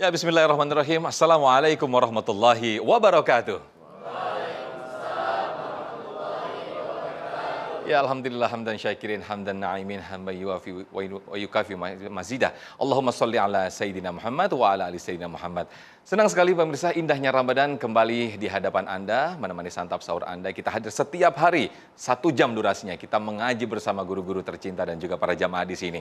Ya, bismillahirrahmanirrahim. Assalamualaikum warahmatullahi wabarakatuh. Ya, alhamdulillah hamdan syakirin hamdan na'imin hamdan yuafi wa yukafi mazidah. Allahumma sholli ala sayyidina Muhammad wa ala ali sayyidina Muhammad. Senang sekali pemirsa, indahnya Ramadan kembali di hadapan Anda, menemani santap sahur Anda. Kita hadir setiap hari, 1 jam durasinya. Kita mengaji bersama guru-guru tercinta dan juga para jamaah di sini.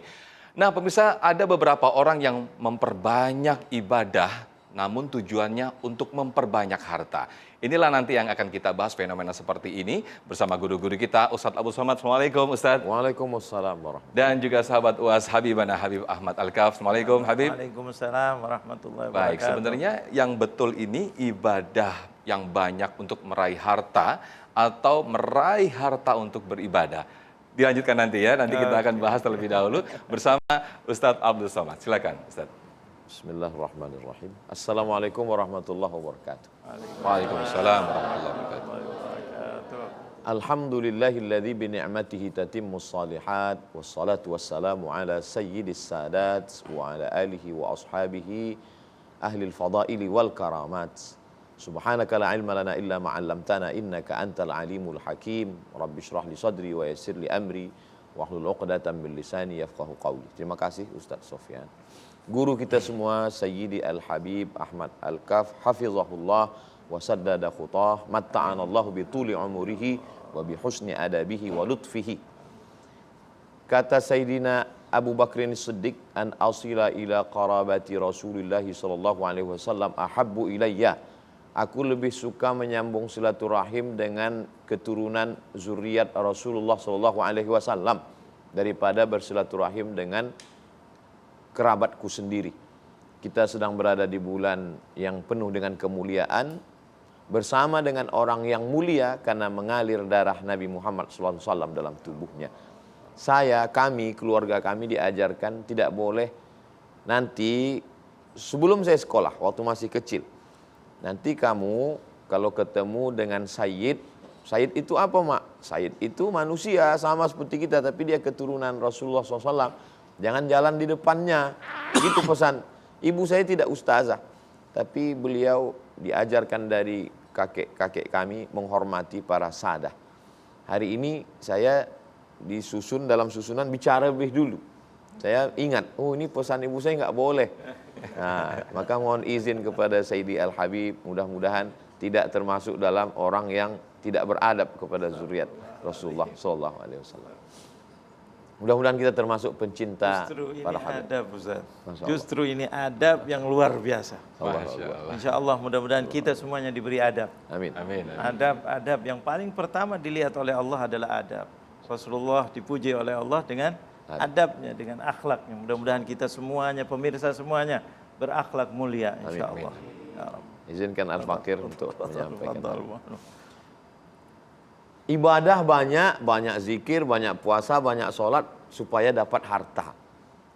Nah, pemirsa, ada beberapa orang yang memperbanyak ibadah, namun tujuannya untuk memperbanyak harta. Inilah nanti yang akan kita bahas fenomena seperti ini bersama guru-guru kita, Ustadz Abu Somad. Assalamualaikum, Ustadz. Waalaikumsalam warahmatullahi Dan juga sahabat UAS Habibana Habib Ahmad Al-Kaf. Assalamualaikum, Habib. Waalaikumsalam warahmatullahi wabarakatuh. Baik, sebenarnya yang betul ini ibadah yang banyak untuk meraih harta atau meraih harta untuk beribadah. Dilanjutkan nanti ya, nanti kita akan bahas terlebih dahulu bersama Ustadz Abdul Somad. Silakan, Ustadz. Bismillahirrahmanirrahim. Assalamualaikum warahmatullahi wabarakatuh. Waalaikumsalam warahmatullahi wabarakatuh. Alhamdulillahilladzi bi ni'matihi tatimmus shalihat wassalatu wassalamu ala sayyidis sadat wa ala alihi wa ashabihi ahlil fadaili wal karamat. Subhanaka la ilma lana illa ma 'allamtana innaka antal alimul hakim. Rabbi shrah li sadri wa yassir li amri wahlul 'uqdatam min lisani yafqahu qawli. Terima kasih Ustaz Sofyan. Guru kita semua Sayyidi Al-Habib Ahmad Al-Kaf hafizahullah wa saddada khutah matta'anallahu bi tuli umurihi wa bi husni adabihi wa lutfihi. Kata Sayyidina Abu Bakrin Siddiq, an asila ila qarabati Rasulullah sallallahu alaihi wasallam ahabbu ilayya. Aku lebih suka menyambung silaturahim dengan keturunan zuriat Rasulullah sallallahu alaihi wasallam daripada bersilaturahim dengan kerabatku sendiri. Kita sedang berada di bulan yang penuh dengan kemuliaan bersama dengan orang yang mulia karena mengalir darah Nabi Muhammad sallallahu alaihi wasallam dalam tubuhnya. Kami, keluarga kami diajarkan tidak boleh nanti sebelum saya sekolah waktu masih kecil. Nanti kamu kalau ketemu dengan Sayyid itu apa, Mak? Sayyid itu manusia sama seperti kita tapi dia keturunan Rasulullah SAW. Jangan jalan di depannya. Itu pesan. Ibu saya tidak ustazah, tapi beliau diajarkan dari kakek-kakek kami menghormati para sadah. Hari ini saya disusun dalam susunan bicara lebih dulu. Saya ingat, oh ini pesan ibu saya nggak boleh. Nah, maka mohon izin kepada Sayyidi Al-Habib, mudah-mudahan tidak termasuk dalam orang yang tidak beradab kepada zuriat Rasulullah SAW. Mudah-mudahan kita termasuk pencinta para habib. Adab, Ustaz. Justru ini adab yang luar biasa. Insya Allah mudah-mudahan kita semuanya diberi adab. Amin. Amin. Adab yang paling pertama dilihat oleh Allah adalah adab. Rasulullah dipuji oleh Allah dengan adabnya, dengan akhlaknya. Mudah-mudahan kita semuanya, pemirsa semuanya berakhlak mulia insya Allah. Ya Rabbi. Izinkan Al-Fakir untuk menyampaikan. Ibadah banyak zikir, banyak puasa, banyak sholat supaya dapat harta.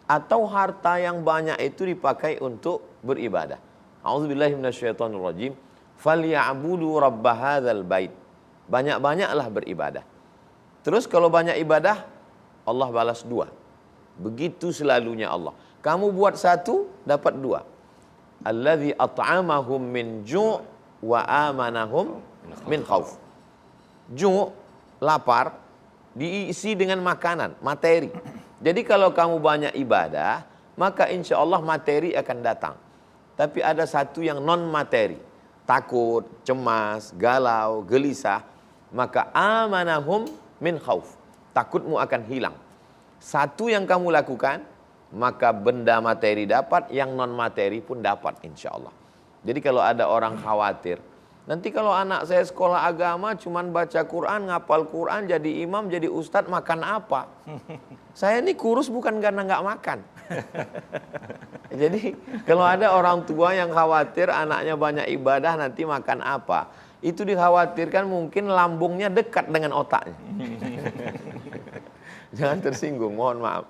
Atau harta yang banyak itu dipakai untuk beribadah. A'udzubillahi minasyaitonirrajim. Falya'budu rabb hadzal bait. Banyak-banyaklah beribadah. Terus kalau banyak ibadah, Allah balas 2. Begitu selalunya Allah. Kamu buat 1, dapat 2. Allazi at'amahum min ju' wa amanahum min khauf. Ju', lapar, diisi dengan makanan, materi. Jadi kalau kamu banyak ibadah, maka insya Allah materi akan datang. Tapi ada satu yang non materi. Takut, cemas, galau, gelisah. Maka amanahum min khauf. Takutmu akan hilang. Satu yang kamu lakukan, maka benda materi dapat, yang non materi pun dapat insya Allah. Jadi kalau ada orang khawatir, nanti kalau anak saya sekolah agama cuman baca Quran, ngapal Quran, jadi imam, jadi ustadz, makan apa? Saya ini kurus bukan karena nggak makan. Jadi kalau ada orang tua yang khawatir anaknya banyak ibadah nanti makan apa? Itu dikhawatirkan mungkin lambungnya dekat dengan otaknya. Jangan tersinggung, mohon maaf.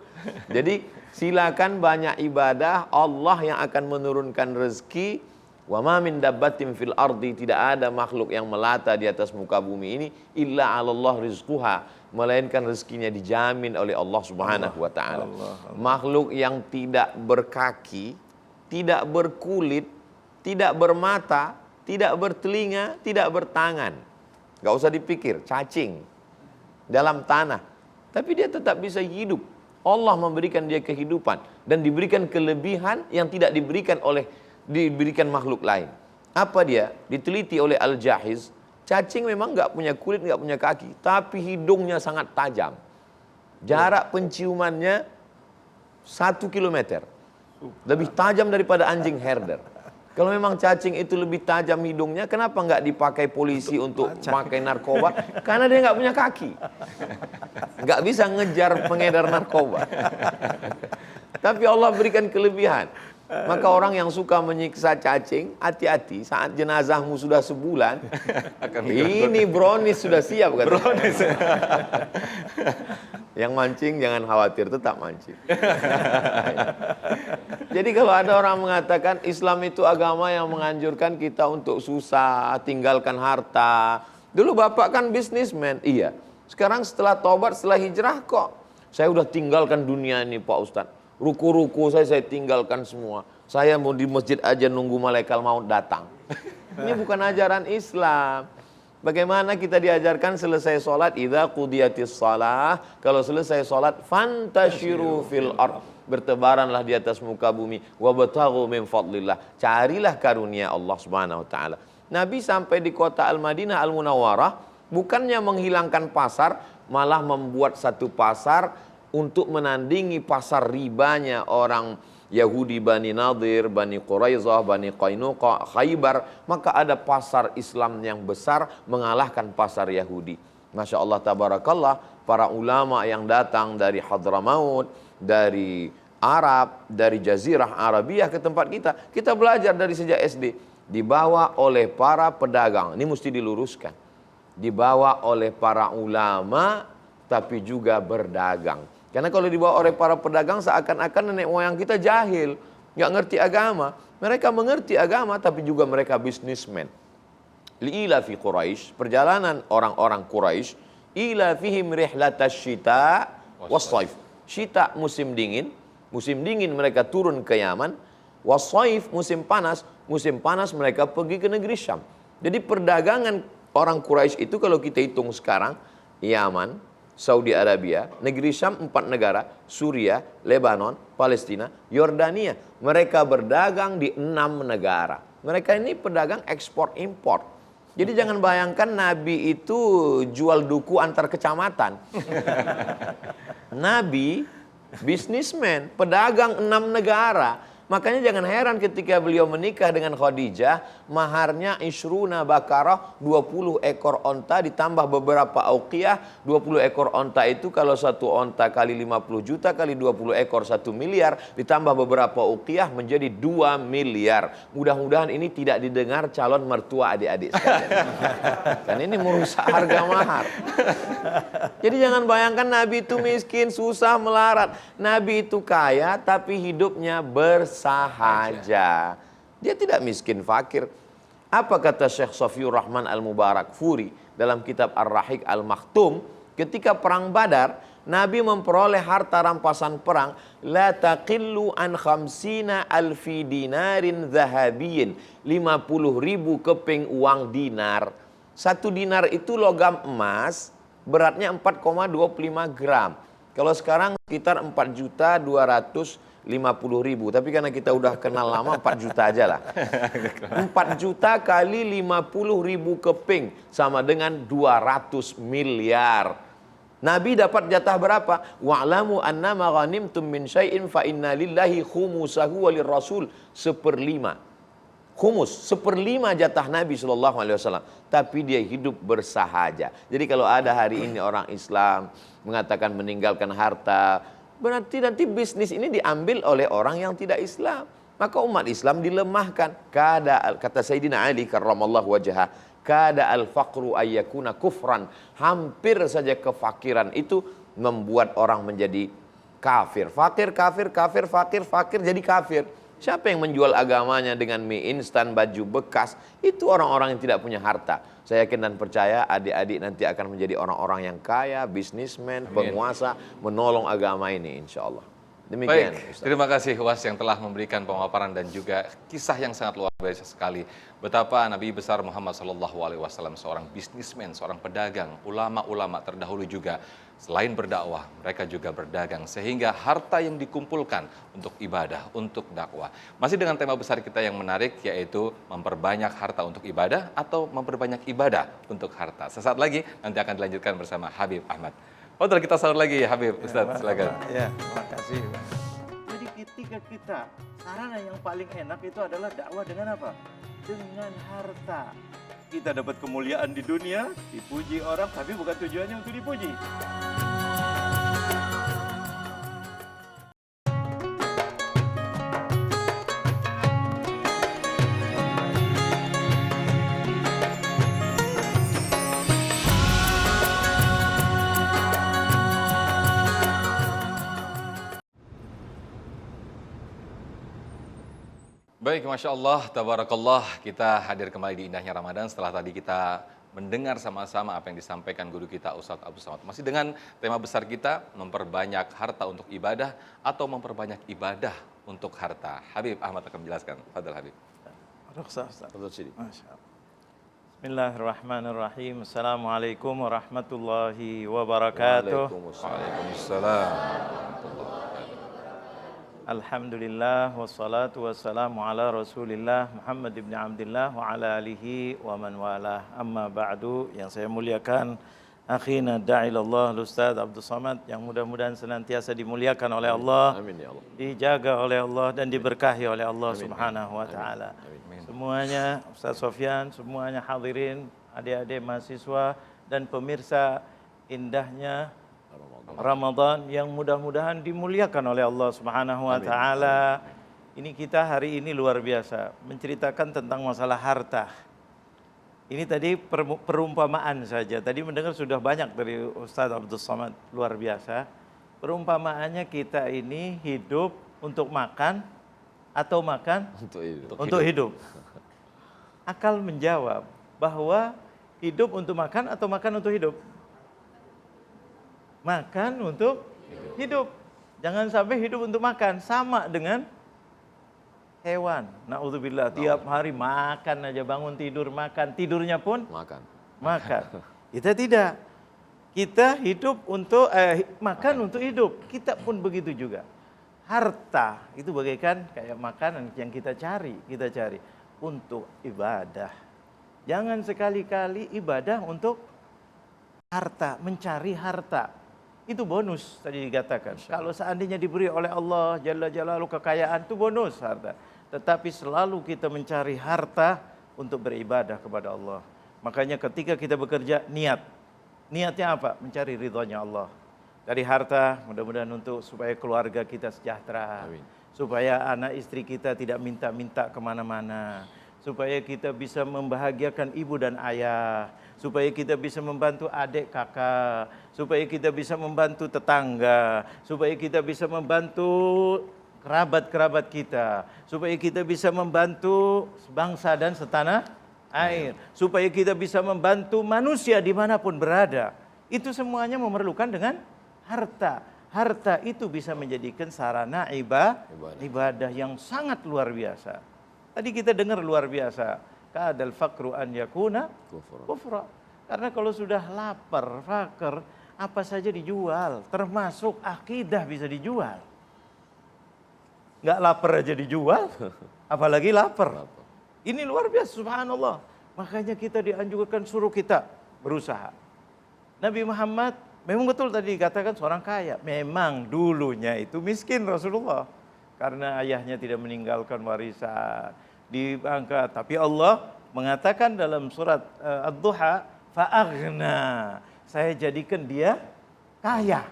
Jadi silakan banyak ibadah, Allah yang akan menurunkan rezeki. Wa ma min dabbatin fil ardi, tidak ada makhluk yang melata di atas muka bumi ini illa 'alallah rizquha, melainkan rezekinya dijamin oleh Allah Subhanahu wa taala. Makhluk yang tidak berkaki tidak berkulit, tidak bermata, tidak bertelinga, tidak bertangan. Gak usah dipikir, cacing dalam tanah. Tapi dia tetap bisa hidup. Allah memberikan dia kehidupan dan diberikan kelebihan yang tidak diberikan makhluk lain. Apa dia? Diteliti oleh Al-Jahiz, cacing memang nggak punya kulit, nggak punya kaki, tapi hidungnya sangat tajam. Jarak penciumannya 1 kilometer. Lebih tajam daripada anjing herder. Kalau memang cacing itu lebih tajam hidungnya, kenapa nggak dipakai polisi untuk pakai narkoba? Karena dia nggak punya kaki. Nggak bisa ngejar pengedar narkoba. Tapi Allah berikan kelebihan. Maka orang yang suka menyiksa cacing, hati-hati saat jenazahmu sudah sebulan, ini brownies sudah siap kan? Brownies. Yang mancing jangan khawatir, tetap mancing. Jadi kalau ada orang mengatakan Islam itu agama yang menganjurkan kita untuk susah, tinggalkan harta. Dulu bapak kan bisnismen, iya. Sekarang setelah tobat, setelah hijrah kok, saya udah tinggalkan dunia ini Pak Ustadz. Ruku-ruku saya tinggalkan semua. Saya mau di masjid aja nunggu malaikat maut datang. Ini bukan ajaran Islam. Bagaimana kita diajarkan selesai sholat, idza qudiyatis shalah, kalau selesai sholat, fantashiru fil ard, bertebaranlah di atas muka bumi, wabtaghu min fadlillah, carilah karunia Allah Subhanahu wa taala. Nabi sampai di kota Al-Madinah Al-Munawwarah, bukannya menghilangkan pasar, malah membuat satu pasar untuk menandingi pasar ribanya orang Yahudi, Bani Nadir, Bani Quraizah, Bani Qainuqa, Khaybar. Maka ada pasar Islam yang besar mengalahkan pasar Yahudi. Masya Allah, tabarakallah, para ulama yang datang dari Hadramaut, dari Arab, dari Jazirah Arabiyah ke tempat kita belajar dari sejak SD. Dibawa oleh para pedagang, ini mesti diluruskan. Dibawa oleh para ulama, tapi juga berdagang. Karena kalau dibawa oleh para pedagang seakan-akan nenek moyang kita jahil, nggak ngerti agama. Mereka mengerti agama tapi juga mereka bisnismen. Li'ila fi Quraisy, perjalanan orang-orang Quraisy, ila fihim rihlatash syita was-shaif. Syita musim dingin mereka turun ke Yaman, was-shaif musim panas mereka pergi ke negeri Syam. Jadi perdagangan orang Quraisy itu kalau kita hitung sekarang, Yaman, Saudi Arabia, negeri Syam 4 negara, Suriah, Lebanon, Palestina, Yordania. Mereka berdagang di 6 negara. Mereka ini pedagang ekspor impor. Jadi jangan bayangkan Nabi itu jual duku antar kecamatan. Nabi bisnismen, pedagang 6 negara. Makanya jangan heran ketika beliau menikah dengan Khadijah, maharnya isruna bakarah, 20 ekor onta ditambah beberapa auqiyah. 20 ekor onta itu kalau satu onta kali 50 juta kali 20 ekor 1 miliar, ditambah beberapa auqiyah menjadi 2 miliar. Mudah-mudahan ini tidak didengar calon mertua adik-adik sekalian. Kan ini merusak harga mahar. Jadi jangan bayangkan Nabi itu miskin, susah, melarat. Nabi itu kaya tapi hidupnya bersahaja. Dia tidak miskin fakir. Apa kata Syekh Safiur Rahman Al-Mubarak Furi dalam kitab Ar-Rahiq Al-Maktum, ketika perang Badar, Nabi memperoleh harta rampasan perang la taqillu an khamsina alfi dinarin zahabiyyin, 50.000 keping uang dinar. 1 dinar itu logam emas, beratnya 4,25 gram. Kalau sekarang sekitar 4.250.000. Tapi karena kita udah kenal lama 4 juta aja lah. 4 juta kali 50.000 keping sama dengan 200 miliar. Nabi dapat jatah berapa? Wa'lamu annama ghanimtum min syai'in fa inna lillahi khumusahu wa lirrasul, 1/5. Khumus, 1/5 jatah Nabi SAW. Tapi dia hidup bersahaja. Jadi kalau ada hari ini orang Islam mengatakan meninggalkan harta, berarti nanti bisnis ini diambil oleh orang yang tidak Islam. Maka umat Islam dilemahkan. Kata Sayyidina Ali karramallahu wajhah, kada al-faqru ayyakuna kufran. Hampir saja kefakiran itu membuat orang menjadi kafir. Fakir jadi kafir. Siapa yang menjual agamanya dengan mie instan, baju bekas? Itu orang-orang yang tidak punya harta. Saya yakin dan percaya adik-adik nanti akan menjadi orang-orang yang kaya, bisnismen, penguasa, menolong agama ini insya Allah. Demikian, Baik, Ustaz. terima kasih Was yang telah memberikan pemaparan dan juga kisah yang sangat luar biasa sekali. Betapa Nabi besar Muhammad SAW seorang bisnismen, seorang pedagang, ulama-ulama terdahulu juga. Selain berdakwah, mereka juga berdagang. Sehingga harta yang dikumpulkan untuk ibadah, untuk dakwah. Masih dengan tema besar kita yang menarik, yaitu memperbanyak harta untuk ibadah atau memperbanyak ibadah untuk harta. Sesaat lagi nanti akan dilanjutkan bersama Habib Ahmad. Fadhal, kita sahur lagi Habib, Ustaz, silakan. Ya, terima kasih. Jadi ketika kita, sarana yang paling enak itu adalah dakwah dengan apa? Dengan harta. Kita dapat kemuliaan di dunia, dipuji orang, tapi bukan tujuannya untuk dipuji. Baik, Masya Allah, Tabarakallah, kita hadir kembali di indahnya Ramadan setelah tadi kita mendengar sama-sama apa yang disampaikan guru kita Ustadz Abdul Somad. Masih dengan tema besar kita, memperbanyak harta untuk ibadah atau memperbanyak ibadah untuk harta. Habib Ahmad akan menjelaskan. Fadhal Habib. Rukhsah, Ustaz. Betul, Sidi. Masya Allah. Bismillahirrahmanirrahim. Assalamualaikum warahmatullahi wabarakatuh. Waalaikumsalam. Alhamdulillah wassalatu wassalamu ala Rasulillah Muhammad ibn Abdullah wa ala alihi wa man walah. Amma ba'du, yang saya muliakan akhina da'ilallah Ustaz Abdul Somad yang mudah-mudahan senantiasa dimuliakan oleh Allah, Amin ya Allah. dijaga oleh Allah dan diberkahi oleh Allah Amin. Subhanahu wa taala. Amin. Semuanya Ustaz Sofyan, semuanya hadirin, adik-adik mahasiswa dan pemirsa indahnya Ramadan yang mudah-mudahan dimuliakan oleh Allah Subhanahu wa taala. Ini kita hari ini luar biasa menceritakan tentang masalah harta. Ini tadi perumpamaan saja. Tadi mendengar sudah banyak dari Ustaz Abdul Somad, luar biasa. Perumpamaannya kita ini hidup untuk makan atau makan untuk hidup. Akal menjawab bahwa hidup untuk makan atau makan untuk hidup. Makan untuk hidup. Jangan sampai hidup untuk makan. Sama dengan hewan. Na'udzubillah. Tiap hari makan aja, bangun tidur makan. Tidurnya pun makan. Kita tidak. Kita hidup untuk makan untuk hidup. Kita pun begitu juga. Harta itu bagaikan kayak makanan yang kita cari. Kita cari untuk ibadah. Jangan sekali-kali ibadah untuk harta, mencari harta. Itu bonus tadi dikatakan. Kalau seandainya diberi oleh Allah Jalla Jalaluhu kekayaan, itu bonus harta. Tetapi selalu kita mencari harta untuk beribadah kepada Allah. Makanya ketika kita bekerja, niatnya apa? Mencari ridhonya Allah. Dari harta mudah-mudahan untuk supaya keluarga kita sejahtera. Amin. Supaya anak istri kita tidak minta-minta kemana-mana. Supaya kita bisa membahagiakan ibu dan ayah. Supaya kita bisa membantu adik kakak, supaya kita bisa membantu tetangga, supaya kita bisa membantu kerabat-kerabat kita, supaya kita bisa membantu bangsa dan setanah air, supaya kita bisa membantu manusia dimanapun berada. Itu semuanya memerlukan dengan harta. Harta itu bisa menjadikan sarana ibadah yang sangat luar biasa. Tadi kita dengar luar biasa. Kadal fakru an yakuna kufra. Karena kalau sudah lapar, fakir, apa saja dijual, termasuk akidah bisa dijual. Nggak lapar aja dijual, apalagi lapar. Ini luar biasa, subhanallah. Makanya kita dianjurkan suruh kita berusaha. Nabi Muhammad memang betul tadi dikatakan seorang kaya. Memang dulunya itu miskin Rasulullah. Karena ayahnya tidak meninggalkan warisan. Diangkat, tapi Allah mengatakan dalam surat Ad-Duha, fa'aghna, saya jadikan dia kaya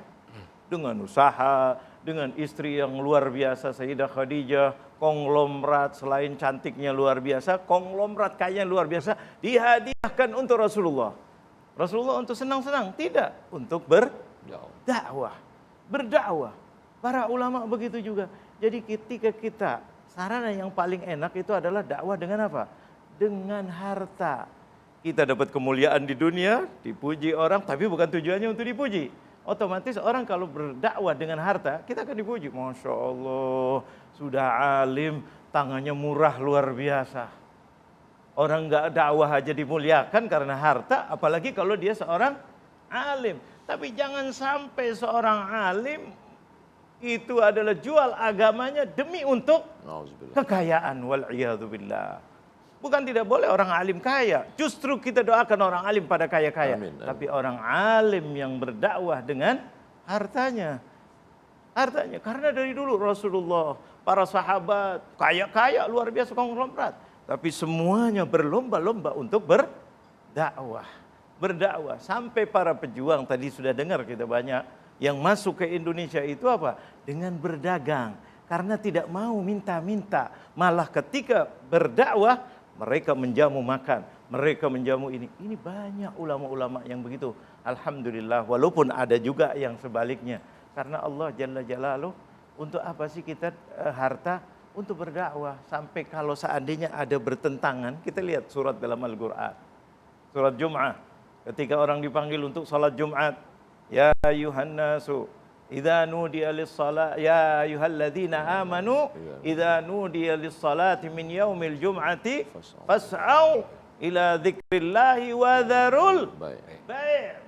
dengan usaha, dengan istri yang luar biasa Sayyidah Khadijah, konglomerat selain cantiknya luar biasa, konglomerat kayanya luar biasa dihadiahkan untuk Rasulullah. Rasulullah untuk senang-senang, tidak, untuk berdakwah. Para ulama begitu juga. Jadi ketika kita sarana yang paling enak itu adalah dakwah dengan apa? Dengan harta. Kita dapat kemuliaan di dunia, dipuji orang, tapi bukan tujuannya untuk dipuji. otomatis orang kalau berdakwah dengan harta, kita akan dipuji. Masya Allah, sudah alim, tangannya murah luar biasa. Orang nggak dakwah aja dimuliakan karena harta, apalagi kalau dia seorang alim. Tapi jangan sampai seorang alim itu adalah jual agamanya demi untuk Nauzubillah. kekayaan. Wal'iyadzubillah. Bukan tidak boleh orang alim kaya. Justru kita doakan orang alim pada kaya-kaya. Amin, amin. Tapi orang alim yang berdakwah dengan hartanya. Hartanya. Karena dari dulu Rasulullah, para sahabat, kaya-kaya luar biasa konglomerat. Tapi semuanya berlomba-lomba untuk berdakwah. Berdakwah. Sampai para pejuang, tadi sudah dengar kita banyak, yang masuk ke Indonesia itu apa? Dengan berdagang. Karena tidak mau minta-minta. Malah ketika berdakwah, mereka menjamu makan. Mereka menjamu ini. Ini banyak ulama-ulama yang begitu. Alhamdulillah. Walaupun ada juga yang sebaliknya. Karena Allah Jalla Jalaluh, untuk apa sih kita harta? Untuk berdakwah. Sampai kalau seandainya ada bertentangan, kita lihat surat dalam Al-Quran. Surat Jum'ah. Ketika orang dipanggil untuk salat Jumat. Ya ayuhan nasu, idza nudiya lis-salat, ya ayyuhalladzina amanu, idza nudiya lis-salati min yaumil jum'ati fas'au ila dzikrillahi wa dzarul baik.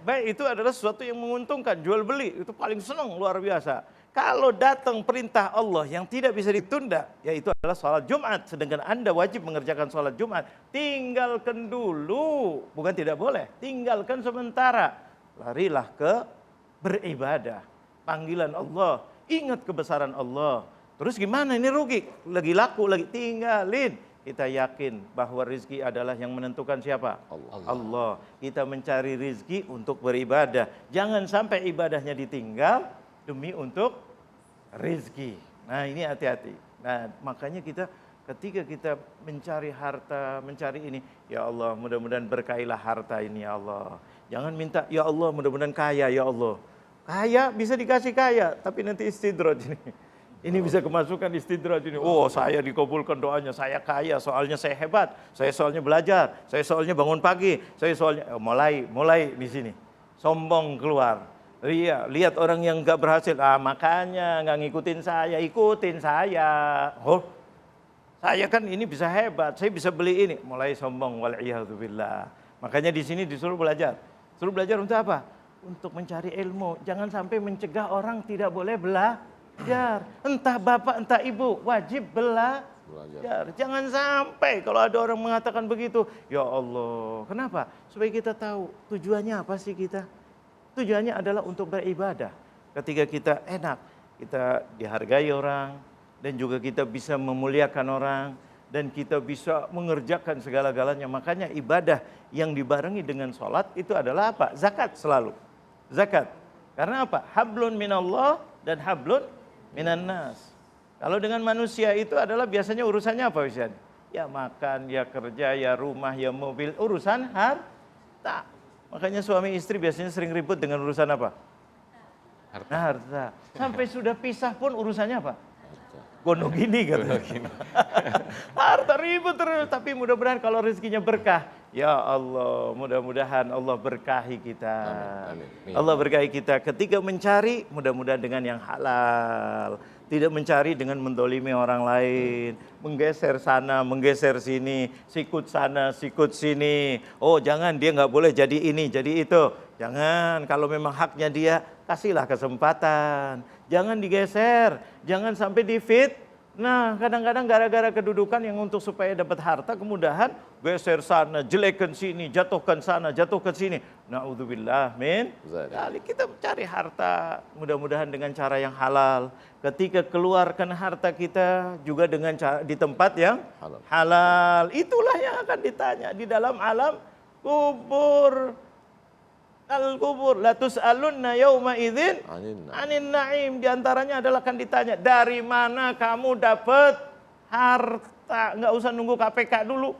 Baik itu adalah sesuatu yang menguntungkan, jual beli itu paling senang luar biasa. Kalau datang perintah Allah yang tidak bisa ditunda, yaitu adalah salat Jumat, sedangkan Anda wajib mengerjakan salat Jumat, tinggalkan dulu, bukan tidak boleh, tinggalkan sementara. Larilah ke beribadah. Panggilan Allah. Ingat kebesaran Allah. Terus gimana? Ini rugi. Lagi laku, lagi tinggalin. Kita yakin bahwa rizki adalah yang menentukan siapa? Allah. Kita mencari rizki untuk beribadah. Jangan sampai ibadahnya ditinggal demi untuk rizki. Nah ini hati-hati. Nah makanya kita ketika kita mencari harta, mencari ini, ya Allah mudah-mudahan berkailah harta ini ya Allah. Jangan minta, ya Allah mudah-mudahan kaya ya Allah. Kaya bisa dikasih kaya, tapi nanti istidraj ini. Ini bisa kemasukan istidraj ini. Oh saya dikabulkan doanya, saya kaya soalnya saya hebat. Saya soalnya belajar, saya soalnya bangun pagi. Saya soalnya, mulai di sini. Sombong keluar. Ria, lihat orang yang gak berhasil. Makanya gak ngikutin saya, ikutin saya. Oh, saya kan ini bisa hebat, saya bisa beli ini. Mulai sombong, wal'iyadzubillah. Makanya di sini disuruh belajar. Suruh belajar untuk apa? Untuk mencari ilmu. Jangan sampai mencegah orang tidak boleh belajar. Entah bapak, entah ibu, wajib belajar. Jangan sampai kalau ada orang mengatakan begitu. Ya Allah, kenapa? Supaya kita tahu tujuannya apa sih kita. Tujuannya adalah untuk beribadah. Ketika kita enak, kita dihargai orang, dan juga kita bisa memuliakan orang, dan kita bisa mengerjakan segala-galanya. Makanya ibadah yang dibarengi dengan sholat itu adalah apa? Zakat selalu. Zakat. Karena apa? Hablun minallah dan hablun minan nas. Kalau dengan manusia itu adalah biasanya urusannya apa biasanya? Ya makan, ya kerja, ya rumah, ya mobil. Urusan harta. Makanya suami istri biasanya sering ribut dengan urusan apa? Harta. Sampai sudah pisah pun urusannya apa? Gondong gini katanya. Harta ribut terus, tapi mudah-mudahan kalau rezekinya berkah. Ya Allah, mudah-mudahan Allah berkahi kita. Amin. Allah berkahi kita ketika mencari, mudah-mudahan dengan yang halal. Tidak mencari dengan mendolimi orang lain. Menggeser sana, menggeser sini. Sikut sana, sikut sini. Oh jangan, dia nggak boleh jadi ini, jadi itu. Jangan, kalau memang haknya dia, kasihlah kesempatan. Jangan digeser, jangan sampai difit. Nah, kadang-kadang gara-gara kedudukan yang untuk supaya dapat harta, kemudahan, geser sana, jelekkan sini, jatuhkan sana, jatuhkan sini. Na'udzubillah, min. Kali kita cari harta, mudah-mudahan dengan cara yang halal. Ketika keluarkan harta kita juga dengan cara, di tempat yang halal. Itulah yang akan ditanya di dalam alam kubur. Al-kubur la tus'alunna yauma idzin anin na'im. Di antaranya adalah akan ditanya, dari mana kamu dapat harta? Enggak usah nunggu KPK dulu.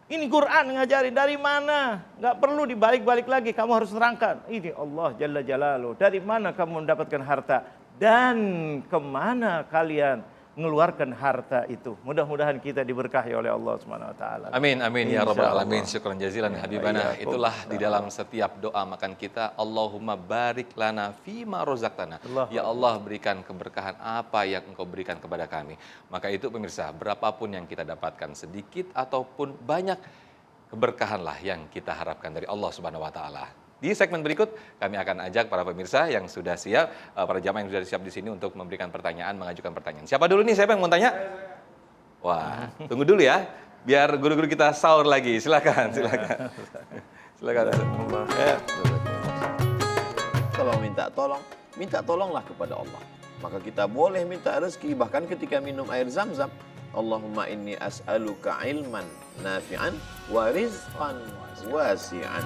Ini Quran ngajarin dari mana? Enggak perlu dibalik-balik lagi, kamu harus terangkan. Ini Allah Jalla Jalaluh. Dari mana kamu mendapatkan harta? Dan kemana kalian mengeluarkan harta itu. Mudah-mudahan kita diberkahi oleh Allah Subhanahu wa taala. Amin, amin ya rabbal Insyaallah. alamin. Syukran jazilan Habibana. Iya, Itulah di dalam setiap doa makan kita, Allahumma barik lana fima rozaqtana. Allah. Ya Allah, berikan keberkahan apa yang Engkau berikan kepada kami. Maka itu pemirsa, berapapun yang kita dapatkan, sedikit ataupun banyak, keberkahanlah yang kita harapkan dari Allah Subhanahu wa taala. Di segmen berikut kami akan ajak para pemirsa yang sudah siap, para jamaah yang sudah siap di sini untuk memberikan pertanyaan, mengajukan pertanyaan. Siapa dulu nih? Siapa yang mau tanya? Wah, tunggu dulu ya, biar guru-guru kita sahur lagi. Silakan, silakan. Silakan. Kalau minta tolonglah kepada Allah. Maka kita boleh minta rezeki bahkan ketika minum air Zam-Zam. Allahumma inni as'aluka ilman nafi'an wa rizqan wasi'an.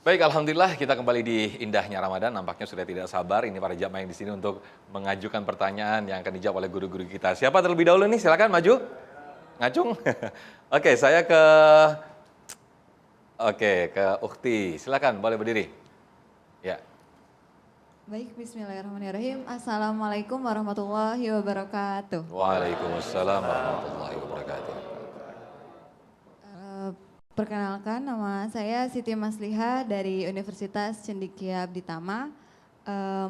Baik, alhamdulillah kita kembali di indahnya Ramadan. Nampaknya sudah tidak sabar ini para jamaah yang di sini untuk mengajukan pertanyaan yang akan dijawab oleh guru-guru kita. Siapa terlebih dahulu nih? Silakan maju. Ngacung. Oke, saya ke Ukhti. Silakan, boleh berdiri. Ya. Baik, bismillahirrahmanirrahim. Assalamualaikum warahmatullahi wabarakatuh. Waalaikumsalam warahmatullahi wabarakatuh. Perkenalkan, nama saya Siti Masliha dari Universitas Cendekia Abditama.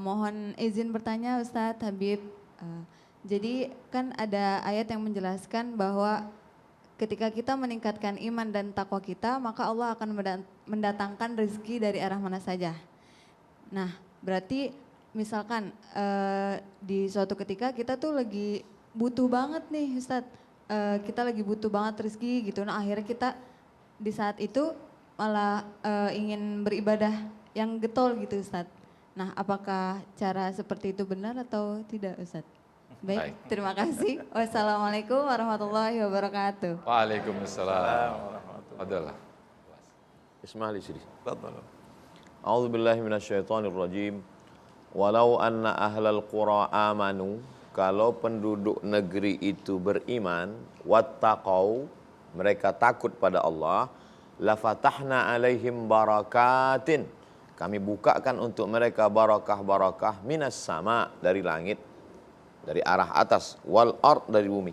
Mohon izin bertanya Ustadz Habib. Jadi kan ada ayat yang menjelaskan bahwa ketika kita meningkatkan iman dan takwa kita, maka Allah akan mendatangkan rezeki dari arah mana saja. Nah, berarti misalkan di suatu ketika kita tuh lagi butuh banget nih Ustadz. Kita lagi butuh banget rezeki gitu. Nah, akhirnya kita di saat itu malah ingin beribadah yang getol gitu Ustadz. Nah, apakah cara seperti itu benar atau tidak Ustadz? Baik, terima kasih. Wassalamualaikum warahmatullahi wabarakatuh. Waalaikumsalam. Adalah. Ismail sini. A'udzu billahi minasyaitonir rajim. Walau anna ahlal qura amanu, kalau penduduk negeri itu beriman, wattaqau, mereka takut pada Allah, la fatahna alaihim barakatin, kami bukakan untuk mereka barakah-barakah minas sama, dari langit, dari arah atas, wal ard, dari bumi.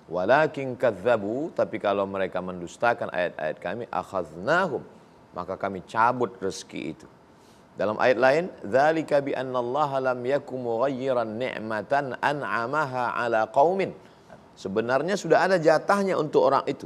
Walakin kadzabu, tapi kalau mereka mendustakan ayat-ayat kami, akhadnahum, maka kami cabut rezeki itu. Dalam ayat lain, dzalika bi annallaha lam yakum mughayyiran ni'matan an'amaha ala qaumin. Sebenarnya sudah ada jatahnya untuk orang itu.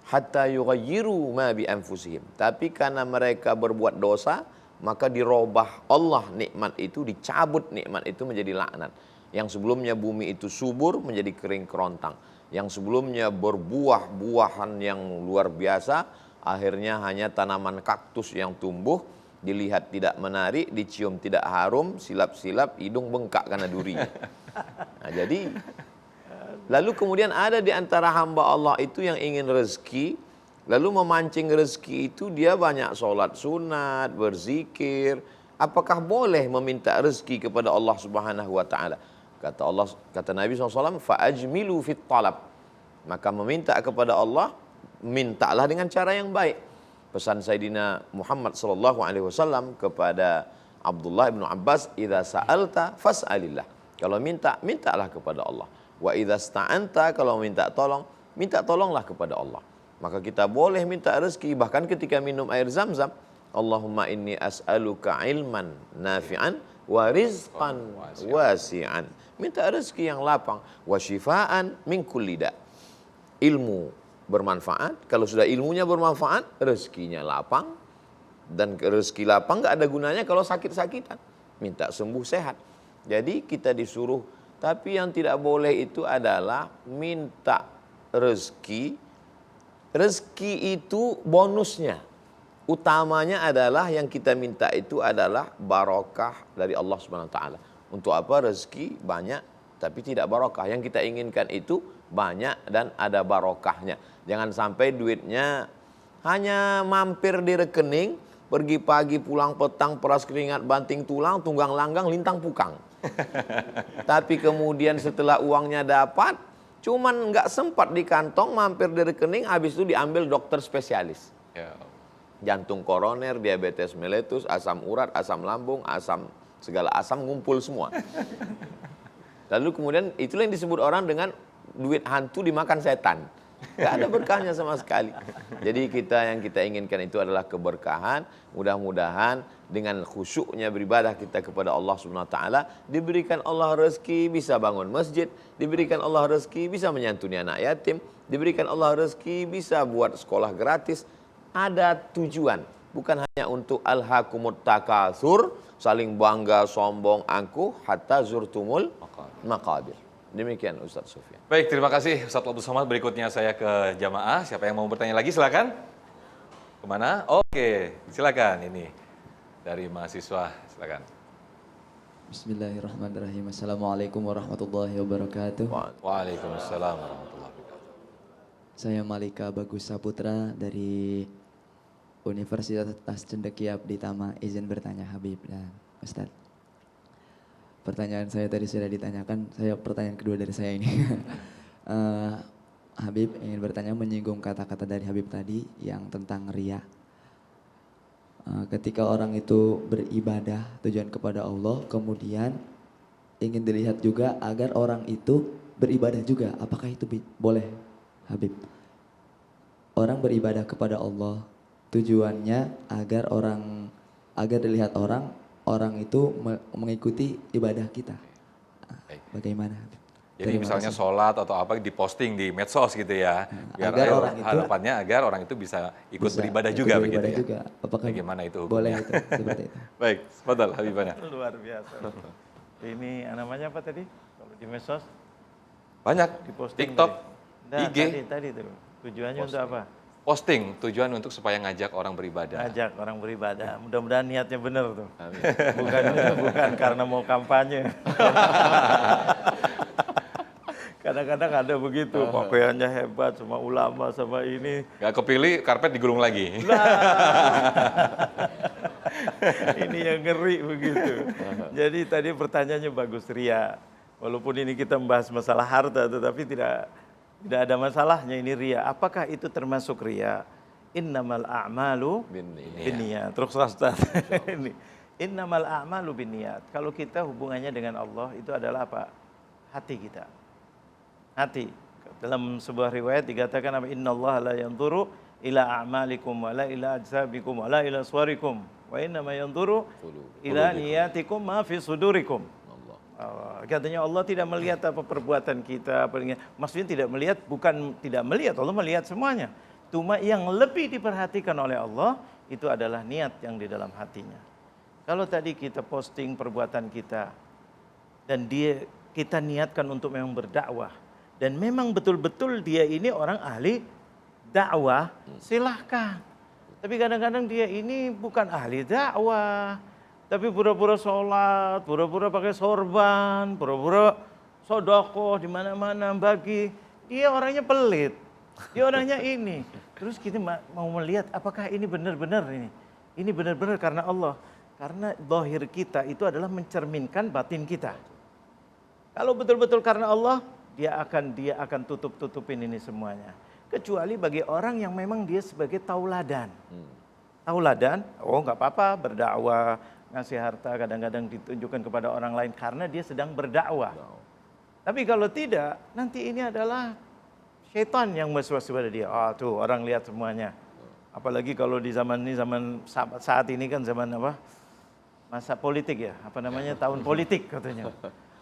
Hatta yughayyiru ma bi anfusihim. Tapi karena mereka berbuat dosa, maka dirubah Allah nikmat itu, dicabut nikmat itu menjadi laknat. Yang sebelumnya bumi itu subur menjadi kering kerontang. Yang sebelumnya berbuah-buahan yang luar biasa, akhirnya hanya tanaman kaktus yang tumbuh, dilihat tidak menarik, dicium tidak harum, silap-silap, hidung bengkak karena duri. Nah, jadi lalu kemudian ada di antara hamba Allah itu yang ingin rezeki, lalu memancing rezeki itu dia banyak sholat sunat, berzikir. Apakah boleh meminta rezeki kepada Allah Subhanahu wa taala? Kata Nabi SAW, fa'ajmilu fit talab. Maka meminta kepada Allah, mintalah dengan cara yang baik. Pesan Sayyidina Muhammad SAW kepada Abdullah bin Abbas, idza sa'alta fas'alillah. Kalau minta, mintalah kepada Allah. Wa idza sta'anta, kalau minta tolonglah kepada Allah. Maka kita boleh minta rezeki bahkan ketika minum air Zam-Zam. Allahumma inni as'aluka ilman nafi'an wa rizqan wasi'an. Minta rezeki yang lapang, wa syifaan min kulli da. Ilmu bermanfaat, kalau sudah ilmunya bermanfaat, rezekinya lapang. Dan rezeki lapang enggak ada gunanya kalau sakit-sakitan. Minta sembuh sehat. Jadi kita disuruh, tapi yang tidak boleh itu adalah minta rezeki. Rezeki itu bonusnya. Utamanya adalah yang kita minta itu adalah barokah dari Allah Subhanahu wa taala. Untuk apa? Rezeki banyak tapi tidak barokah. Yang kita inginkan itu banyak dan ada barokahnya. Jangan sampai duitnya hanya mampir di rekening pergi pagi pulang petang, peras keringat, banting tulang, tunggang langgang, lintang pukang. Tapi kemudian setelah uangnya dapat, cuman nggak sempat di kantong, mampir di rekening, habis itu diambil dokter spesialis. Ya. Jantung koroner, diabetes mellitus, asam urat, asam lambung, segala asam ngumpul semua. Lalu kemudian itulah yang disebut orang dengan duit hantu dimakan setan. Gak ada berkahnya sama sekali. Jadi yang kita inginkan itu adalah keberkahan. Mudah-mudahan dengan khusyuknya beribadah kita kepada Allah Subhanahu Wa Taala, diberikan Allah rezeki bisa bangun masjid, diberikan Allah rezeki bisa menyantuni anak yatim, diberikan Allah rezeki bisa buat sekolah gratis. Ada tujuan, bukan hanya untuk alhaakumut takatsur, saling bangga, sombong, angkuh, hatta zurtumul maqabir. Demikian Ustaz Sufyan. Baik, terima kasih Ustaz Abdul Somad. Berikutnya saya ke jamaah. Siapa yang mau bertanya lagi silakan. Kemana? Oke, silakan ini dari mahasiswa, silakan. Bismillahirrahmanirrahim. Assalamualaikum warahmatullahi wabarakatuh. Waalaikumsalam warahmatullahi wabarakatuh. Saya Malika Bagus Saputra dari Universitas Cendekia Abditama. Izin bertanya Habib dan Ustaz. Pertanyaan saya tadi sudah ditanyakan, pertanyaan kedua dari saya ini. Habib ingin bertanya menyinggung kata-kata dari Habib tadi yang tentang riya. Ketika orang itu beribadah tujuan kepada Allah, kemudian ingin dilihat juga agar orang itu beribadah juga. Apakah itu boleh, Habib? Orang beribadah kepada Allah, tujuannya agar dilihat orang itu mengikuti ibadah kita. Bagaimana? Jadi misalnya sholat atau apa diposting di medsos gitu ya. Biar harapannya agar orang itu bisa ikut beribadah juga begitu ya. Juga. Apakah bagaimana itu hukumnya? Boleh itu, seperti itu. Baik, fadhal Habibana. Luar biasa. Ini namanya apa tadi? Kalau di medsos? Banyak. Di posting TikTok, IG. Tadi tuh. Tujuannya untuk apa? Posting, tujuan untuk supaya ngajak orang beribadah. Ngajak orang beribadah. Mudah-mudahan niatnya benar tuh. Amin. Bukan karena mau kampanye. Kadang-kadang ada begitu, pakaiannya hebat, sama ulama, sama ini. Gak kepilih, karpet digulung lagi. Ini yang ngeri begitu. Jadi tadi pertanyaannya bagus, ria. Walaupun ini kita membahas masalah harta, tetapi tidak ada masalahnya ini ria. Apakah itu termasuk ria? Innamal a'malu binniyat. Terus Ustaz. Innamal a'malu binniyat. Kalau kita hubungannya dengan Allah itu adalah apa? Hati kita. Hati. Dalam sebuah riwayat dikatakan apa? Innallaha la yanzuru ila a'malikum wa la ila ajsabikum wa la ila suwarikum wa innama yanzuru ila niyatikum ma fi sudurikum. Katanya Allah tidak melihat apa perbuatan kita, maksudnya tidak melihat, bukan tidak melihat, Allah melihat semuanya. Cuma yang lebih diperhatikan oleh Allah itu adalah niat yang di dalam hatinya. Kalau tadi kita posting perbuatan kita dan kita niatkan untuk memang berdakwah dan memang betul-betul dia ini orang ahli dakwah, silahkan. Tapi kadang-kadang dia ini bukan ahli dakwah. Tapi pura-pura sholat, pura-pura pakai sorban, pura-pura sodokoh di mana-mana bagi. Dia orangnya pelit, dia orangnya ini. Terus kita mau melihat apakah ini benar-benar ini. Ini benar-benar karena Allah. Karena zahir kita itu adalah mencerminkan batin kita. Kalau betul-betul karena Allah, dia akan tutup-tutupin ini semuanya. Kecuali bagi orang yang memang dia sebagai tauladan. Tauladan, oh nggak apa-apa berdakwah, ngasih harta kadang-kadang ditunjukkan kepada orang lain karena dia sedang berdakwah. Tapi kalau tidak, nanti ini adalah syaitan yang waswas pada dia. Tuh orang lihat semuanya. Apalagi kalau di zaman ini, zaman saat ini kan zaman apa? Masa politik ya, apa namanya? Tahun politik katanya.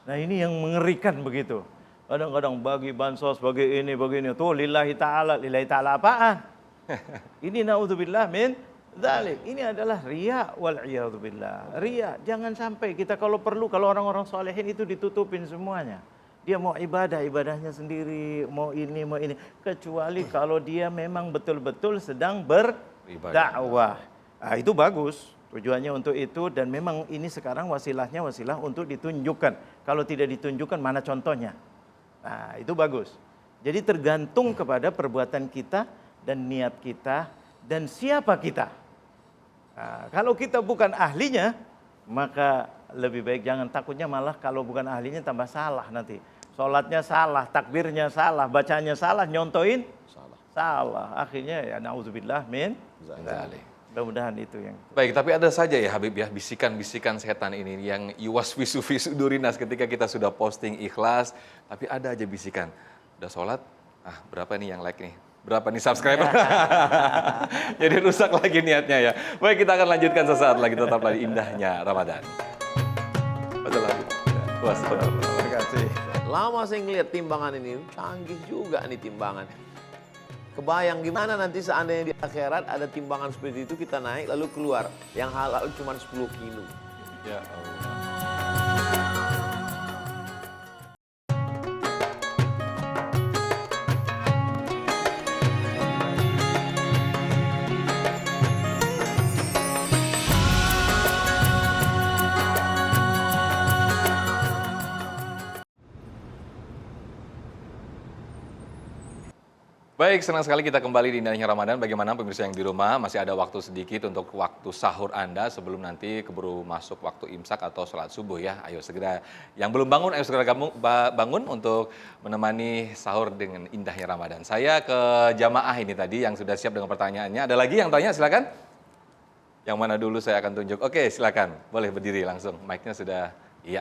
Nah ini yang mengerikan begitu. Kadang-kadang bagi bansos, bagi ini. Tuh lillahi ta'ala apaan? Ini na'udzubillah min dzalik. Ini adalah riya wal iyadzu billah. Riya, jangan sampai kita kalau perlu, kalau orang-orang solehin itu ditutupin semuanya. Dia mau ibadahnya sendiri, mau ini. Kecuali kalau dia memang betul-betul sedang berdakwah. Nah, itu bagus. Tujuannya untuk itu dan memang ini sekarang wasilah untuk ditunjukkan. Kalau tidak ditunjukkan mana contohnya? Nah, itu bagus. Jadi tergantung kepada perbuatan kita dan niat kita dan siapa kita. Nah, kalau kita bukan ahlinya, maka lebih baik jangan, takutnya malah kalau bukan ahlinya tambah salah nanti. Sholatnya salah, takbirnya salah, bacanya salah, nyontoin salah. Akhirnya ya na'udzubillah min dzalik. Mudah-mudahan itu yang. Baik, tapi ada saja ya Habib ya bisikan-bisikan setan ini yang yuwaswisu fi sudurinas ketika kita sudah posting ikhlas, tapi ada aja bisikan. Udah sholat, berapa nih yang like nih? Berapa nih subscriber? Jadi rusak lagi niatnya ya. Baik, kita akan lanjutkan sesaat lagi, tetaplah di indahnya Ramadan. Betul lagi. Puas, betul. Terima kasih. Lama saya ngeliat timbangan ini, canggih juga nih timbangan. Kebayang gimana nanti seandainya di akhirat ada timbangan seperti itu, kita naik lalu keluar. Yang halal cuma 10 kilo. Ya Allah. Baik, senang sekali kita kembali di Indahnya Ramadan. Bagaimana pemirsa yang di rumah, masih ada waktu sedikit untuk waktu sahur Anda sebelum nanti keburu masuk waktu imsak atau sholat subuh ya. Ayo segera, yang belum bangun, ayo segera bangun untuk menemani sahur dengan indahnya Ramadan. Saya ke jamaah ini tadi yang sudah siap dengan pertanyaannya. Ada lagi yang tanya, silakan. Yang mana dulu saya akan tunjuk. Oke, silakan. Boleh berdiri langsung. Mic-nya sudah, iya,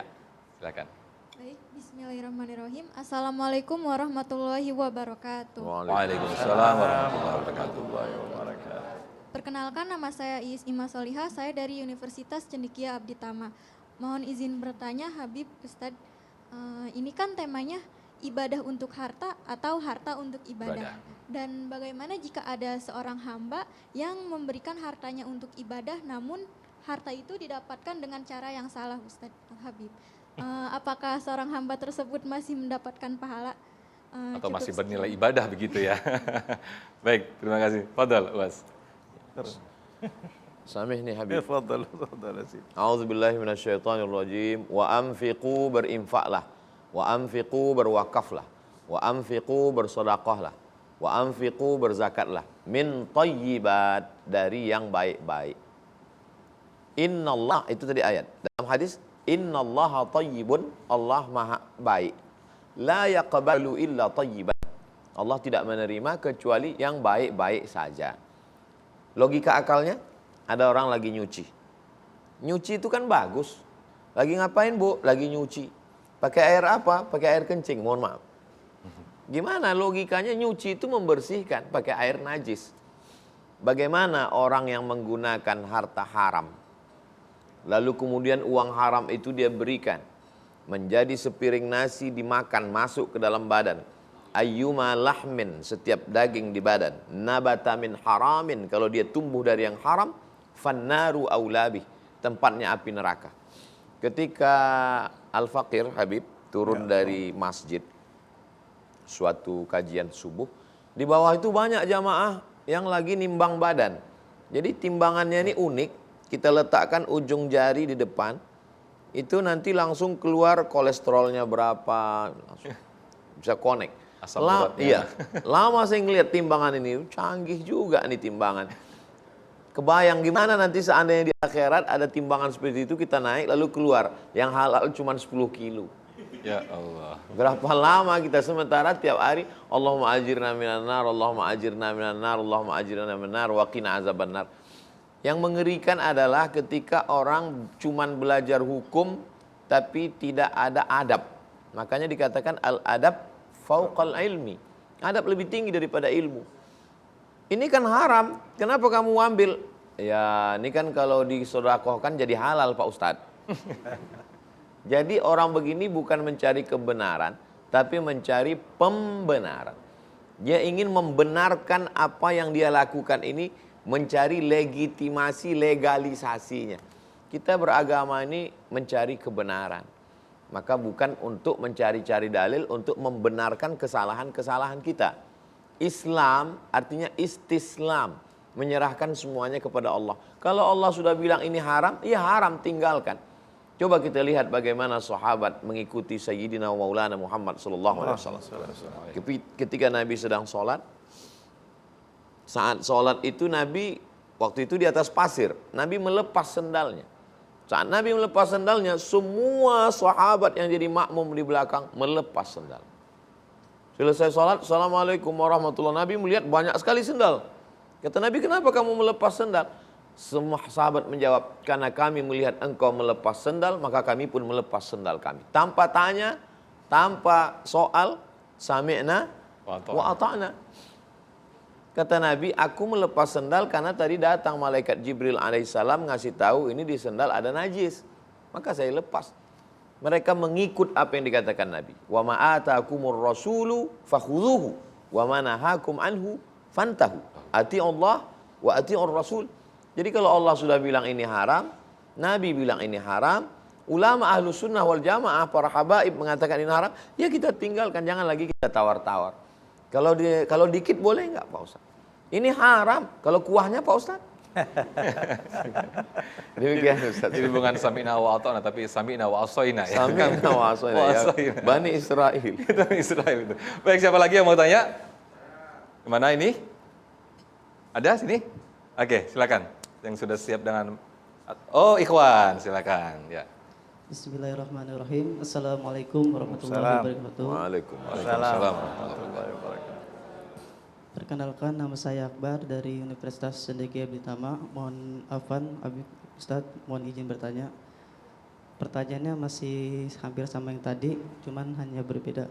silakan. Baik, bismillahirrahmanirrahim. Assalamualaikum warahmatullahi wabarakatuh. Waalaikumsalam warahmatullahi wabarakatuh. Perkenalkan, nama saya Iis Ima Solihah, saya dari Universitas Cendekia Abdi Tama. Mohon izin bertanya Habib Ustadz, ini kan temanya ibadah untuk harta atau harta untuk ibadah. Dan bagaimana jika ada seorang hamba yang memberikan hartanya untuk ibadah, namun harta itu didapatkan dengan cara yang salah, Ustadz Habib? Apakah seorang hamba tersebut masih mendapatkan pahala? Atau masih bernilai ibadah begitu ya. Baik, terima kasih. Fadal, Was. Samih nih Habib. Tafadhal. A'udzubillahi minasyaitonirrajim. Wa anfiqu, berinfaklah. Wa anfiqu, berwakaflah. Wa anfiqu, bersedekahlah. Wa anfiqu, berzakatlah. Min thayyibat, dari yang baik-baik. Innallah, itu tadi ayat. Dalam hadis, innallaha thayyibun, Allah maha baik. La yaqbalu illa thayyiban. Allah tidak menerima kecuali yang baik-baik saja. Logika akalnya, ada orang lagi nyuci. Nyuci itu kan bagus. Lagi ngapain, Bu? Lagi nyuci. Pakai air apa? Pakai air kencing, mohon maaf. Gimana logikanya nyuci itu membersihkan, pakai air najis. Bagaimana orang yang menggunakan harta haram, lalu kemudian uang haram itu dia berikan, menjadi sepiring nasi dimakan, masuk ke dalam badan. Ayyuma lahmin, setiap daging di badan. Nabata min haramin, kalau dia tumbuh dari yang haram. Fannaru aulabih, tempatnya api neraka. Ketika Al-Faqir Habib turun dari masjid, suatu kajian subuh, di bawah itu banyak jamaah yang lagi nimbang badan. Jadi timbangannya ini unik. Kita letakkan ujung jari di depan, itu nanti langsung keluar kolesterolnya berapa, langsung bisa connect. Iya, lama saya ngeliat timbangan ini, canggih juga nih timbangan. Kebayang gimana nanti seandainya di akhirat ada timbangan seperti itu, kita naik lalu keluar, yang halal cuma 10 kilo. Ya Allah. Berapa lama kita sementara tiap hari, Allahumma ajirna minan nar, Allahumma ajirna minan nar, Allahumma ajirna minan nar, wa qina azaban nar. Yang mengerikan adalah ketika orang cuman belajar hukum tapi tidak ada adab. Makanya dikatakan al-adab fauqal ilmi. Adab lebih tinggi daripada ilmu. Ini kan haram, kenapa kamu ambil? Ya, ini kan kalau disedekahkan jadi halal, Pak Ustadz. Jadi orang begini bukan mencari kebenaran, tapi mencari pembenaran. Dia ingin membenarkan apa yang dia lakukan ini, mencari legitimasi, legalisasinya. Kita beragama ini mencari kebenaran. Maka bukan untuk mencari-cari dalil, untuk membenarkan kesalahan-kesalahan kita. Islam artinya istislam, menyerahkan semuanya kepada Allah. Kalau Allah sudah bilang ini haram, ya haram, tinggalkan. Coba kita lihat bagaimana sahabat mengikuti Sayyidina wa Maulana Muhammad sallallahu alaihi wasallam. Ketika Nabi sedang sholat, saat sholat itu Nabi Waktu itu di atas pasir, Nabi melepas sendalnya. Saat Nabi melepas sendalnya, semua sahabat yang jadi makmum di belakang melepas sendal. Selesai sholat, Assalamualaikum warahmatullahi wabarakatuh. Nabi melihat banyak sekali sendal. Kata Nabi, kenapa kamu melepas sendal? Semua sahabat menjawab, karena kami melihat engkau melepas sendal, maka kami pun melepas sendal kami. Tanpa tanya, tanpa soal, sami'na wa ata'na. Kata Nabi, aku melepas sendal karena tadi datang malaikat Jibril alaihissalam ngasih tahu ini di sendal ada najis. Maka saya lepas. Mereka mengikut apa yang dikatakan Nabi. Wa ma ataakumur rasulu fakhudhuhu wa ma nahakum anhu fantahu. Ati Allah wa atiur rasul. Jadi kalau Allah sudah bilang ini haram, Nabi bilang ini haram, ulama ahlu sunnah wal jamaah, para habaib mengatakan ini haram, ya kita tinggalkan, jangan lagi kita tawar-tawar. Kalau dikit boleh enggak Pak Ustaz? Ini haram, kalau kuahnya Pak Ustaz? Demikian Ustaz. Jadi bukan sami'na wa ata'na, tapi sami'na wa asoina. Ya. Sami'na wa asoina. Ya. Bani Israel. Bani Israel itu. Baik, siapa lagi yang mau tanya? Kemana ini? Ada sini? Oke, silakan. Yang sudah siap dengan... Oh, Ikhwan, silakan. Ya. Bismillahirrahmanirrahim. Assalamualaikum warahmatullahi wabarakatuh. Waalaikumsalam. Perkenalkan, nama saya Akbar dari Universitas Cendekia Abdi Tama. Mohon afwan, Ustadz, mohon izin bertanya. Pertanyaannya masih hampir sama yang tadi, cuman hanya berbeda.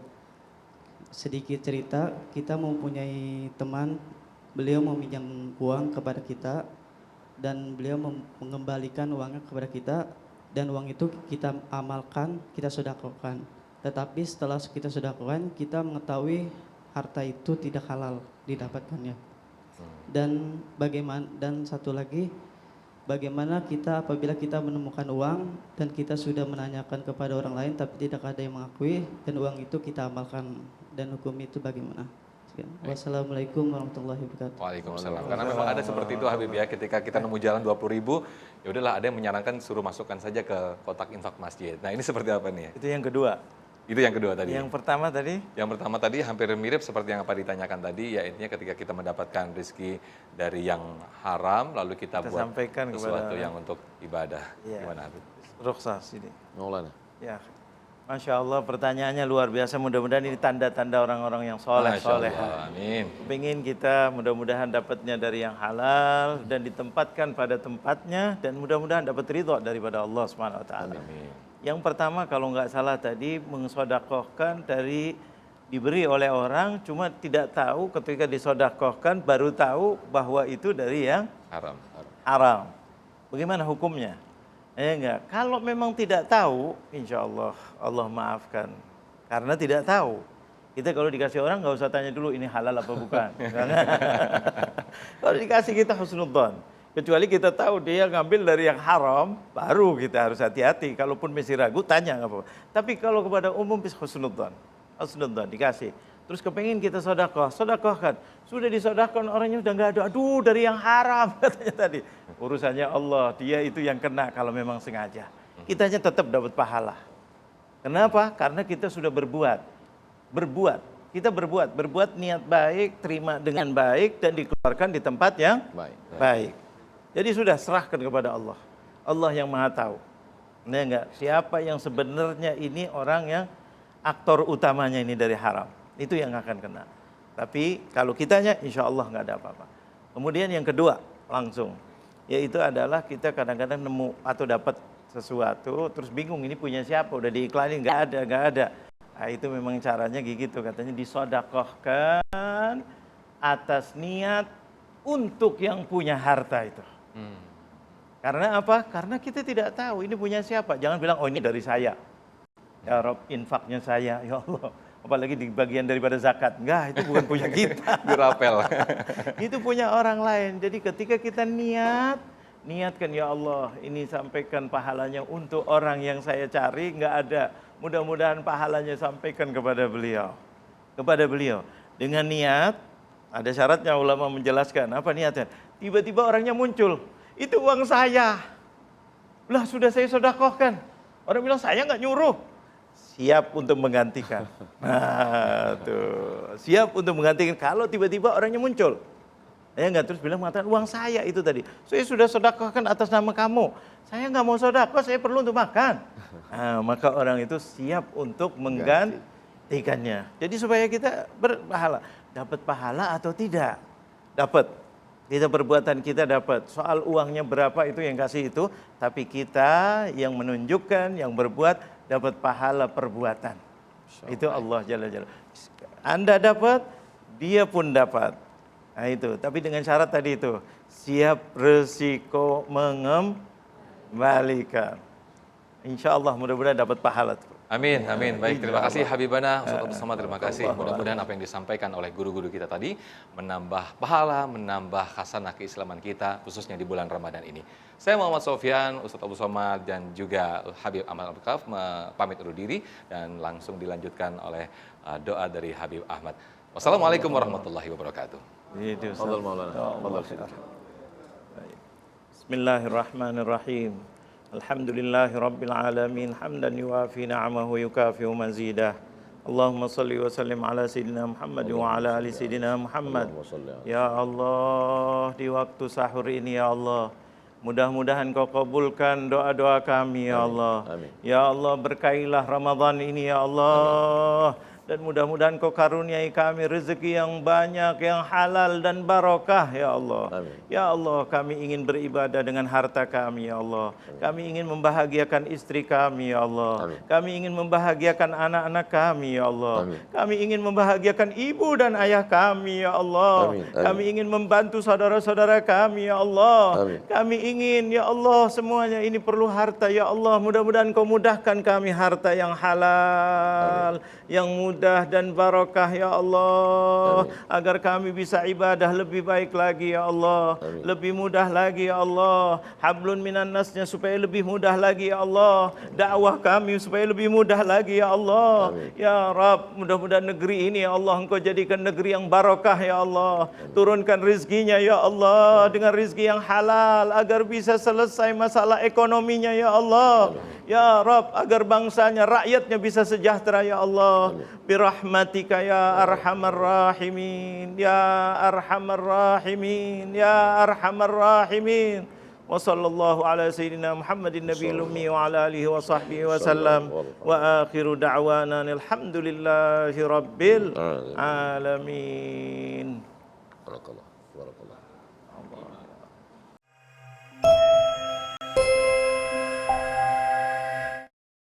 Sedikit cerita, kita mempunyai teman, beliau meminjam uang kepada kita, dan beliau mengembalikan uangnya kepada kita, dan uang itu kita amalkan, kita sedekahkan. Tetapi setelah kita sedekahkan, kita mengetahui harta itu tidak halal didapatkannya. Dan satu lagi, bagaimana kita apabila kita menemukan uang dan kita sudah menanyakan kepada orang lain tapi tidak ada yang mengakui, dan uang itu kita amalkan, dan hukum itu bagaimana? Wassalamualaikum warahmatullahi wabarakatuh. Waalaikumsalam. Karena memang ada seperti itu Habib ya, ketika kita nemu jalan 20.000, ya udahlah, ada yang menyarankan suruh masukkan saja ke kotak infak masjid. Nah, ini seperti apa nih? Itu yang kedua. Itu yang kedua tadi. Yang pertama tadi? Yang pertama tadi hampir mirip seperti yang apa ditanyakan tadi, ya intinya ketika kita mendapatkan rezeki dari yang haram, lalu kita buat sampaikan sesuatu kepada yang untuk ibadah. Ya. Gimana Habib? Rukhsah sini. Maulana. Ya. Masya Allah, pertanyaannya luar biasa. Mudah-mudahan ini tanda-tanda orang-orang yang soleh. Amin. Pengen kita mudah-mudahan dapatnya dari yang halal dan ditempatkan pada tempatnya, dan mudah-mudahan dapat ridho daripada Allah Subhanahu Wa Taala. Yang pertama, kalau nggak salah tadi, mensodakohkan dari diberi oleh orang, cuma tidak tahu ketika disodakohkan baru tahu bahwa itu dari yang haram. Bagaimana hukumnya? Enggak. Kalau memang tidak tahu, insya Allah Allah maafkan. Karena tidak tahu. Kita kalau dikasih orang nggak usah tanya dulu ini halal apa bukan. Kalau dikasih kita husnudzon. Kecuali kita tahu dia ngambil dari yang haram, baru kita harus hati-hati. Kalaupun masih ragu, tanya nggak apa-apa. Tapi kalau kepada umum bisa husnudzon. Husnudzon dikasih. Terus kepengen kita sodakohkan. Sudah disodakohkan, orangnya udah nggak ada. Aduh, dari yang haram katanya tadi. Urusannya Allah, dia itu yang kena kalau memang sengaja. Kitanya tetap dapat pahala. Kenapa? Karena kita sudah berbuat. Kita berbuat niat baik, terima dengan baik, dan dikeluarkan di tempat yang baik. Jadi sudah serahkan kepada Allah. Allah yang maha tahu. Nah, enggak, siapa yang sebenarnya ini orang yang aktor utamanya ini dari haram. Itu yang akan kena. Tapi kalau kitanya insya Allah nggak ada apa-apa. Kemudian yang kedua langsung, yaitu adalah kita kadang-kadang nemu atau dapat sesuatu terus bingung ini punya siapa, udah diiklanin nggak ada. Nah, itu memang caranya gitu, katanya disodakohkan atas niat untuk yang punya harta itu. Karena apa? Karena kita tidak tahu ini punya siapa. Jangan bilang oh ini dari saya. Ya Rob, infaknya saya, ya Allah. Apalagi di bagian daripada zakat. Enggak, itu bukan punya kita. Dirapel. Itu punya orang lain. Jadi ketika kita niatkan ya Allah, ini sampaikan pahalanya untuk orang yang saya cari, enggak ada. Mudah-mudahan pahalanya sampaikan kepada beliau. Dengan niat, ada syaratnya ulama menjelaskan. Apa niatnya? Tiba-tiba orangnya muncul. Itu uang saya. Lah sudah saya sedekahkan. Orang bilang saya enggak nyuruh. Siap untuk menggantikan. Nah, tuh. Siap untuk menggantikan kalau tiba-tiba orangnya muncul. Ya enggak, terus bilang mengatakan uang saya itu tadi. Saya sudah sedekahkan atas nama kamu. Saya nggak mau sedekah, saya perlu untuk makan. Nah, maka orang itu siap untuk menggantikannya. Jadi supaya kita berpahala. Dapat pahala atau tidak? Dapat. Kita perbuatan kita dapat. Soal uangnya berapa itu yang kasih itu. Tapi kita yang menunjukkan, yang berbuat dapat pahala perbuatan. Itu Allah Jalla Jalla. Anda dapat, dia pun dapat. Nah itu, tapi dengan syarat tadi itu, siap resiko mengembalikan. Insya Allah mudah-mudahan dapat pahala. Amin, amin. Baik, terima kasih Habibana, Ustaz Abdul Somad, terima kasih. Mudah-mudahan apa yang disampaikan oleh guru-guru kita tadi menambah pahala, menambah khasanah keislaman kita, khususnya di bulan Ramadan ini. Saya Muhammad Sofyan, Ustaz Abdul Somad, dan juga Habib Ahmad Abdul pamit undur diri, dan langsung dilanjutkan oleh doa dari Habib Ahmad. Wassalamualaikum warahmatullahi wabarakatuh. Fadhal Maulana. Fadhal. Bismillahirrahmanirrahim. Alhamdulillahi Rabbil Alamin. Hamdan yuafi na'amahu yukafi'u mazidah. Allahumma salli wa sallim ala Sayyidina Muhammad wa ala ali Sayyidina Muhammad. Ya Allah, di waktu sahur ini ya Allah, mudah-mudahan Kau kabulkan doa-doa kami ya Allah. Amin. Ya Allah, berkailah Ramadan ini ya Allah. Dan mudah-mudahan Kau karuniai kami rezeki yang banyak, yang halal dan barokah ya Allah. Amin. Ya Allah, kami ingin beribadah dengan harta kami ya Allah. Kami ingin membahagiakan istri kami ya Allah. Amin. Kami ingin membahagiakan anak-anak kami ya Allah. Amin. Kami ingin membahagiakan ibu dan ayah kami ya Allah. Amin. Amin. Kami ingin membantu saudara-saudara kami ya Allah. Amin. Kami ingin ya Allah, semuanya ini perlu harta ya Allah. Mudah-mudahan Kau mudahkan kami harta yang halal, yang mudah dan barokah ya Allah. Amin. Agar kami bisa ibadah lebih baik lagi ya Allah. Amin. Lebih mudah lagi ya Allah. Hablun minan nasnya supaya lebih mudah lagi ya Allah. Dakwah kami supaya lebih mudah lagi ya Allah. Amin. Ya Rabb, mudah-mudahan negeri ini ya Allah Engkau jadikan negeri yang barokah ya Allah. Turunkan rizkinya ya Allah dengan rizki yang halal agar bisa selesai masalah ekonominya ya Allah. Ya Rabb, agar bangsanya, rakyatnya bisa sejahtera ya Allah. Birahmatika ya arhamar rahimin, ya arhamar rahimin, ya arhamar rahimin. Wa sallallahu ala sayyidina Muhammadin nabiyil ummi wa ala alihi wa sahbihi wa sallam. Wa akhiru da'wana alhamdulillahi rabbil alamin. Barakallah. Barakallah.